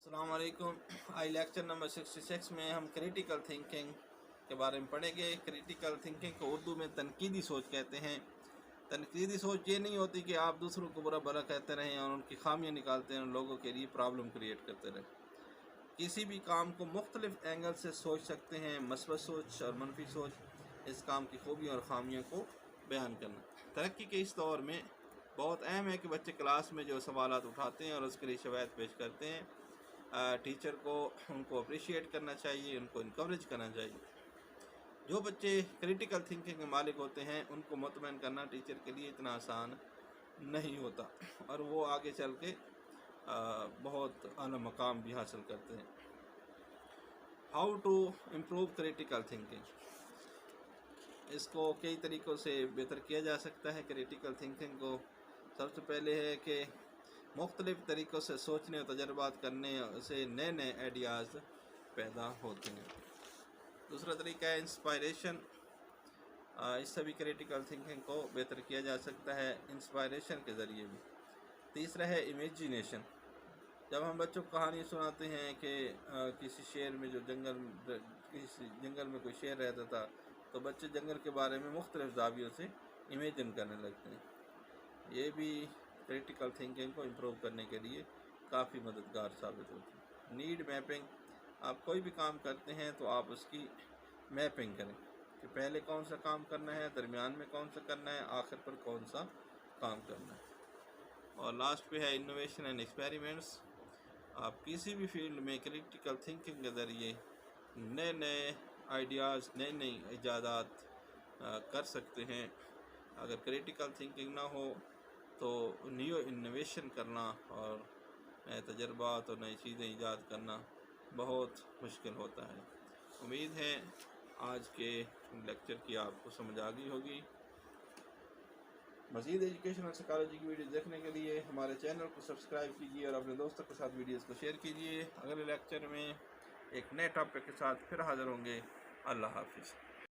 अस्सलाम वालेकुम। आई lecture number 66 में हम क्रिटिकल थिंकिंग के बारे में पढ़ेंगे। क्रिटिकल थिंकिंग को उर्दू में तनकीदी सोच कहते हैं। तनकीदी सोच ये नहीं होती कि आप दूसरों को बुरा भला कहते रहें और उनकी खामियां निकालते हैं और लोगों के लिए प्रॉब्लम क्रिएट करते रहें। किसी भी काम को मुख्तलिफ एंगल से सोच सकते हैं। मस्बत सोच और मनफी सोच इस काम की खूबियों और खामियों को बयान करना। तरक्की के इस दौर में बहुत अहम है कि बच्चे क्लास में जो सवालात उठाते हैं और उसके लिए शवायद पेश करते हैं, टीचर को उनको अप्रिशिएट करना चाहिए, उनको इनकरेज करना चाहिए। जो बच्चे क्रिटिकल थिंकिंग के मालिक होते हैं उनको मुतमईन करना टीचर के लिए इतना आसान नहीं होता और वो आगे चल के बहुत आला मकाम भी हासिल करते हैं। How to improve critical thinking, इसको कई तरीक़ों से बेहतर किया जा सकता है। क्रिटिकल थिंकिंग को सबसे पहले है कि मुख्तलिफ़ तरीक़ों से सोचने और तजर्बात करने से नए नए आइडियाज़ पैदा होते हैं। दूसरा तरीका है इंस्पायरेशन। इससे भी क्रिटिकल थिंकिंग को बेहतर किया जा सकता है इंस्पायरेशन के ज़रिए भी। तीसरा है इमेजिनेशन। जब हम बच्चों को कहानी सुनाते हैं कि किसी शेर में जो किसी जंगल में कोई शेर रहता था, तो बच्चे जंगल के बारे में मुख्तलिफ़ ज़ावियों से इमेजिन करने लगते हैं। ये भी क्रिटिकल थिंकिंग को इम्प्रूव करने के लिए काफ़ी मददगार साबित होती है। नीड मैपिंग, आप कोई भी काम करते हैं तो आप उसकी मैपिंग करें कि पहले कौन सा काम करना है, दरमियान में कौन सा करना है, आखिर पर कौन सा काम करना है। और लास्ट पे है इनोवेशन एंड एक्सपेरिमेंट्स। आप किसी भी फील्ड में क्रिटिकल थिंकिंग के ज़रिए नए नए आइडियाज़, नई नई इजादात कर सकते हैं। अगर क्रिटिकल थिंकिंग ना हो तो न्यू इनोवेशन करना और नए तजर्बात और नई चीज़ें ईजाद करना बहुत मुश्किल होता है। उम्मीद है आज के लेक्चर की आपको समझ आ गई होगी। मज़ीद एजुकेशन और साइकोलॉजी की वीडियो देखने के लिए हमारे चैनल को सब्सक्राइब कीजिए और अपने दोस्तों के साथ वीडियोज़ को शेयर कीजिए। अगले लेक्चर में एक नए टॉपिक के साथ फिर हाज़िर होंगे। अल्लाह हाफिज़।